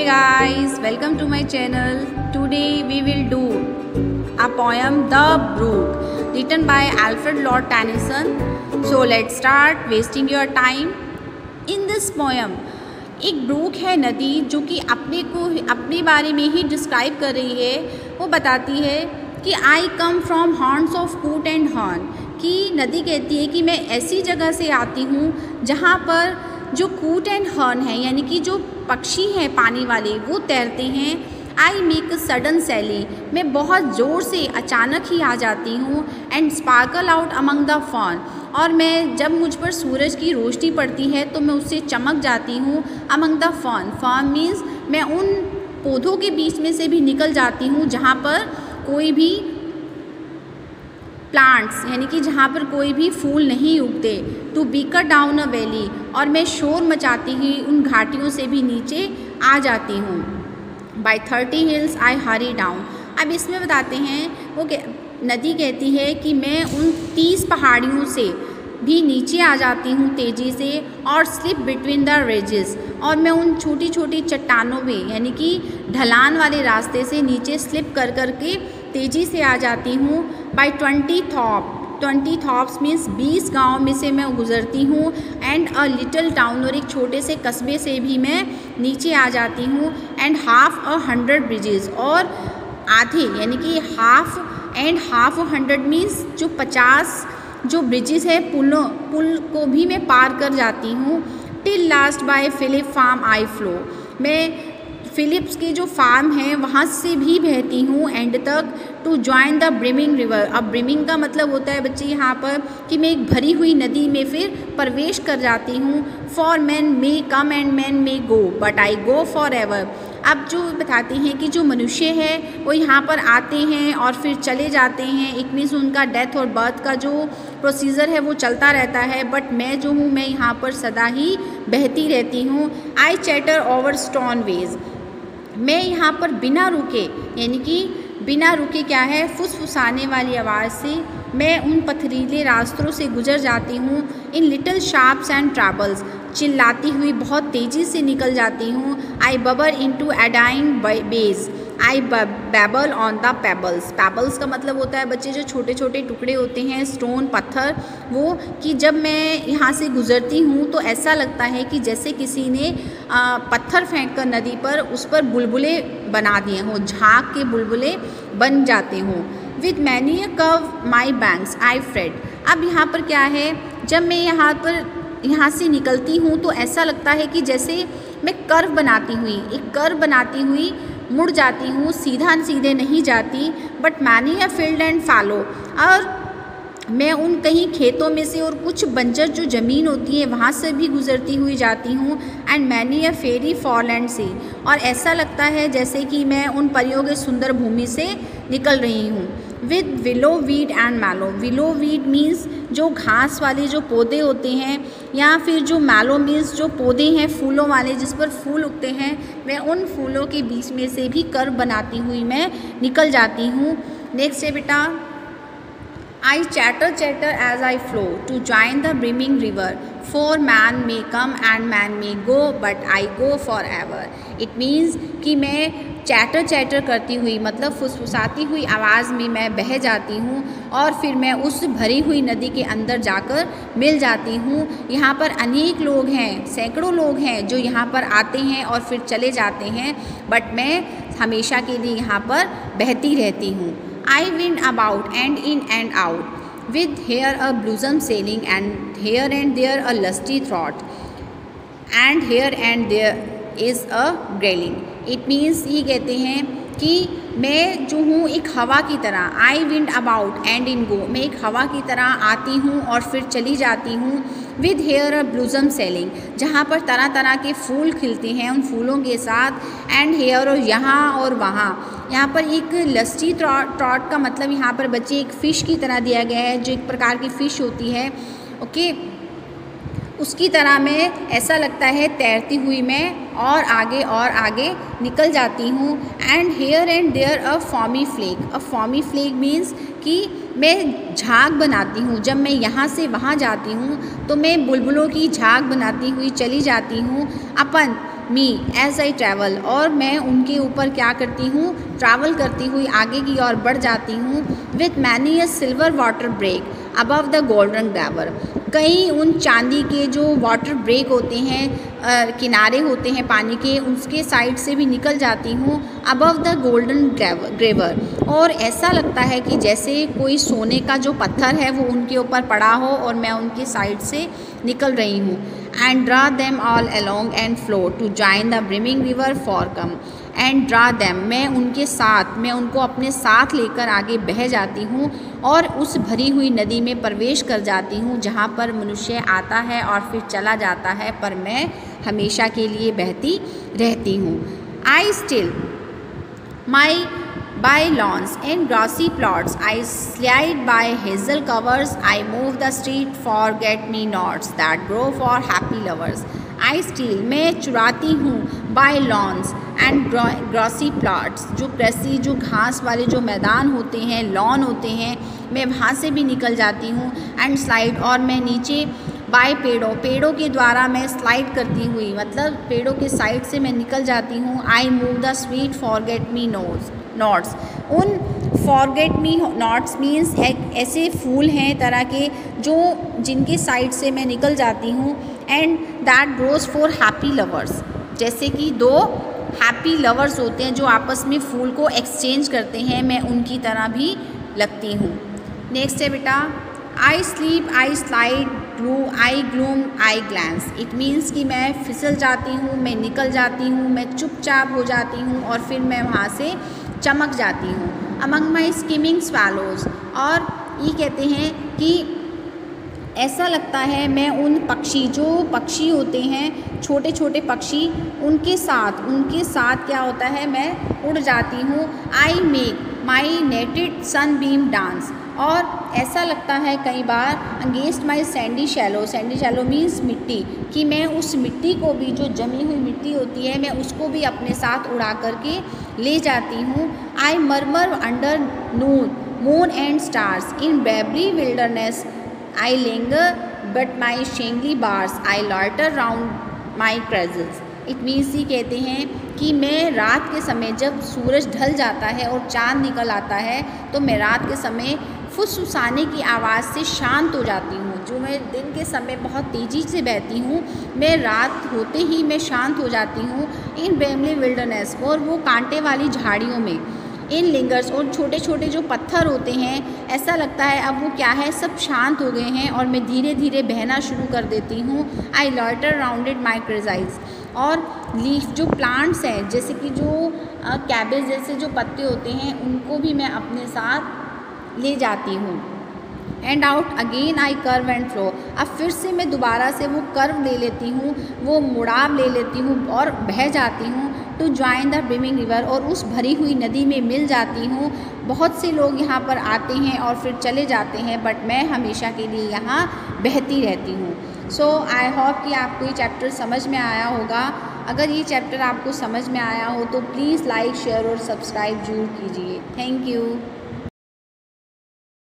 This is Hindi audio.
Hey guys, welcome to my channel. Today we will do a poem The Brook written by Alfred Lord Tennyson. So let's start wasting your time. In this poem एक ब्रूक है नदी जो कि अपने बारे में ही डिस्क्राइब कर रही है। वो बताती है कि आई कम फ्रॉम हॉर्न्स ऑफ कूट एंड हॉर्न, कि नदी कहती है कि मैं ऐसी जगह से आती हूँ जहाँ पर जो कूट एंड हॉर्न है यानी कि जो पक्षी हैं पानी वाले वो तैरते हैं। आई मेक सडन सैली, मैं बहुत ज़ोर से अचानक ही आ जाती हूँ। And sparkle out among the fern, और मैं जब मुझ पर सूरज की रोशनी पड़ती है तो मैं उससे चमक जाती हूँ। अमंग द फॉर्न, फॉर्न मीन्स मैं उन पौधों के बीच में से भी निकल जाती हूँ जहाँ पर कोई भी प्लांट्स यानी कि जहाँ पर कोई भी फूल नहीं उगते। To bicker down a valley, और मैं शोर मचाती ही उन घाटियों से भी नीचे आ जाती हूँ। बाय 30 हिल्स आई हरी डाउन, अब इसमें बताते हैं वो नदी कहती है कि मैं उन 30 पहाड़ियों से भी नीचे आ जाती हूँ तेज़ी से। और स्लिप बिटवीन द रेजेस, और मैं उन छोटी छोटी चट्टानों में यानी कि ढलान वाले रास्ते से नीचे स्लिप कर के तेज़ी से आ जाती हूँ। बाय 20 थॉप्स मीन्स 20 गाँव में से मैं गुज़रती हूँ। एंड अ लिटिल टाउन, और एक छोटे से कस्बे से भी मैं नीचे आ जाती हूँ। एंड हाफ 100 ब्रिजेस, और आधे यानी कि हाफ 100 मीन्स जो 50 जो ब्रिजेस है पुल को भी मैं पार कर जाती हूँ। Till last by Philip farm I flow, मैं फिलिप्स के जो फार्म है वहाँ से भी बहती हूँ एंड तक। To join the brimming river, अब ब्रिमिंग का मतलब होता है बच्चे यहाँ पर कि मैं एक भरी हुई नदी में फिर प्रवेश कर जाती हूँ। For man may come and man may go but I go for ever, अब जो बताते हैं कि जो मनुष्य है वो यहाँ पर आते हैं और फिर चले जाते हैं। इट मीन्स उनका डेथ और बर्थ का जो प्रोसीजर है वो चलता रहता है, बट मैं जो हूँ मैं यहाँ पर सदा ही बहती रहती हूँ। आई चैटर ओवर स्टोन वेज, मैं यहाँ पर बिना रुके यानी कि बिना रुके क्या है फुसफुसाने वाली आवाज़ से मैं उन पथरीले रास्तों से गुजर जाती हूँ। In little sharps and trebles, चिल्लाती हुई बहुत तेज़ी से निकल जाती हूँ। I bubble into eddying bays, I babble on the pebbles, pebbles का मतलब होता है बच्चे जो छोटे छोटे टुकड़े होते हैं स्टोन पत्थर, वो कि जब मैं यहाँ से गुज़रती हूँ तो ऐसा लगता है कि जैसे किसी ने पत्थर फेंक कर नदी पर उस पर बुलबुले बना दिए हों, झाग के बुलबुले बन जाते हों। With many a curve my banks I fret, अब यहाँ पर क्या है जब मैं यहाँ से निकलती हूँ तो ऐसा लगता है कि जैसे मैं कर्व बनाती हुई मुड़ जाती हूँ, सीधे नहीं जाती। But many a field and follow, और मैं उन कहीं खेतों में से और कुछ बंजर जो ज़मीन होती है वहाँ से भी गुज़रती हुई जाती हूँ। एंड मैनी अ फेरी फॉरलैंड सी, और ऐसा लगता है जैसे कि मैं उन परियों के सुंदर भूमि से निकल रही हूँ। With willow weed and mallow, willow weed means जो घास वाले जो पौधे होते हैं, या फिर जो मैलो मीन्स जो पौधे हैं फूलों वाले जिस पर फूल उगते हैं, मैं उन फूलों के बीच में से भी कर्व बनाती हुई मैं निकल जाती हूँ। नेक्स्ट है बेटा, I chatter as I flow to join the brimming river. For man may come and man may go, but I go forever. It means कि मैं चैटर करती हुई मतलब फुसफुसाती हुई आवाज़ में मैं बह जाती हूँ और फिर मैं उस भरी हुई नदी के अंदर जाकर मिल जाती हूँ। यहाँ पर अनेक लोग हैं, सैकड़ों लोग हैं जो यहाँ पर आते हैं और फिर चले जाते हैं, बट मैं हमेशा के लिए यहाँ पर बहती रहती हूँ। I wind about and in and out, with here a blossom sailing and here and there a lusty throat, and here and there is a grayling. It means ये कहते हैं कि मैं जो हूँ एक हवा की तरह, आई विंड अबाउट एंड इन गो, मैं एक हवा की तरह आती हूँ और फिर चली जाती हूँ। विद हेयर अ ब्लूजम सेलिंग, जहाँ पर तरह तरह के फूल खिलते हैं उन फूलों के साथ। एंड हेयर, और यहाँ और वहाँ, यहाँ पर एक लस्टी ट्रॉट का मतलब यहाँ पर बच्चे एक फ़िश की तरह दिया गया है, जो एक प्रकार की फ़िश होती है, ओके, उसकी तरह में ऐसा लगता है तैरती हुई मैं और आगे निकल जाती हूँ। And here and there a foamy flake means कि मैं झाग बनाती हूँ, जब मैं यहाँ से वहाँ जाती हूँ तो मैं बुलबुलों की झाग बनाती हुई चली जाती हूँ। अपन मी एज आई ट्रैवल, और मैं उनके ऊपर क्या करती हूँ, ट्रैवल करती हुई आगे की ओर बढ़ जाती हूँ। With many a silver water break above the golden gravel, कई उन चांदी के जो वाटर ब्रेक होते हैं, किनारे होते हैं पानी के, उसके साइड से भी निकल जाती हूँ अबव द गोल्डन ग्रेवर, और ऐसा लगता है कि जैसे कोई सोने का जो पत्थर है वो उनके ऊपर पड़ा हो और मैं उनके साइड से निकल रही हूँ। And draw them all along and flow to join the brimming river for come, and draw them, मैं उनके साथ, मैं उनको अपने साथ लेकर आगे बह जाती हूँ और उस भरी हुई नदी में प्रवेश कर जाती हूँ जहाँ पर मनुष्य आता है और फिर चला जाता है, पर मैं हमेशा के लिए बहती रहती हूँ। I still my by lawns and grassy plots, I slide by hazel covers, I move the street forget-me-nots that grow for happy lovers. I steal, मैं चुराती हूँ, by lawns and grassy plots, जो grassy, जो घास वाले जो मैदान होते हैं, लॉन होते हैं, मैं वहाँ से भी निकल जाती हूँ। एंड स्लाइड, और मैं नीचे बाय पेड़ों के द्वारा मैं स्लाइड करती हुई, मतलब पेड़ों के साइड से मैं निकल जाती हूँ। I move the sweet forget me nots, उन फॉरगेट मी नॉट्स मीन्स ऐसे फूल हैं तरह के जो जिनके साइड से मैं निकल जाती हूँ। And that grows for happy lovers, जैसे कि दो हैप्पी लवर्स होते हैं जो आपस में फूल को एक्सचेंज करते हैं, मैं उनकी तरह भी लगती हूँ। नेक्स्ट है बेटा, I slip I slide glue I gloom I glance, it means कि मैं फिसल जाती हूँ, मैं निकल जाती हूँ, मैं चुपचाप हो जाती हूँ और फिर मैं वहाँ से चमक जाती हूँ। अमंग माई स्किमिंग स्वैलोज़, और ये कहते हैं कि ऐसा लगता है मैं उन पक्षी, जो पक्षी होते हैं छोटे छोटे पक्षी, उनके साथ क्या होता है, मैं उड़ जाती हूँ। I make my netted sunbeam dance, और ऐसा लगता है कई बार against my sandy shallow means मिट्टी, कि मैं उस मिट्टी को भी, जो जमी हुई मिट्टी होती है, मैं उसको भी अपने साथ उड़ा करके ले जाती हूँ। I murmur under moon and stars in बेबरी wilderness, I linger but my shingly bars, I loiter round my cresses. It means ये कहते हैं कि मैं रात के समय जब सूरज ढल जाता है और चाँद निकल आता है तो मैं रात के समय फुसफुसाने की आवाज़ से शांत हो जाती हूँ। जो मैं दिन के समय बहुत तेज़ी से बहती हूँ, मैं रात होते ही मैं शांत हो जाती हूँ। इन बेमली विल्डरनेस, और वो कांटे वाली झाड़ियों में। इन लिंगर्स, और छोटे छोटे जो पत्थर होते हैं, ऐसा लगता है अब वो क्या है, सब शांत हो गए हैं और मैं धीरे धीरे बहना शुरू कर देती हूँ। आई लॉइटर राउंडेड माई क्रेजाइज, और लीफ, जो प्लांट्स हैं, जैसे कि जो कैबेज जैसे जो पत्ते होते हैं, उनको भी मैं अपने साथ ले जाती हूँ। And out again I curve and flow, अब फिर से मैं दोबारा से वो कर्व ले लेती हूँ, वो मुड़ाव ले लेती हूँ और बह जाती हूँ। To join the brimming river, और उस भरी हुई नदी में मिल जाती हूँ। बहुत से लोग यहाँ पर आते हैं और फिर चले जाते हैं, बट मैं हमेशा के लिए यहाँ बहती रहती हूँ। सो आई होप कि आपको ये चैप्टर समझ में आया होगा। अगर ये चैप्टर आपको समझ में आया हो तो प्लीज़ लाइक, शेयर और सब्सक्राइब जरूर कीजिए। Thank you.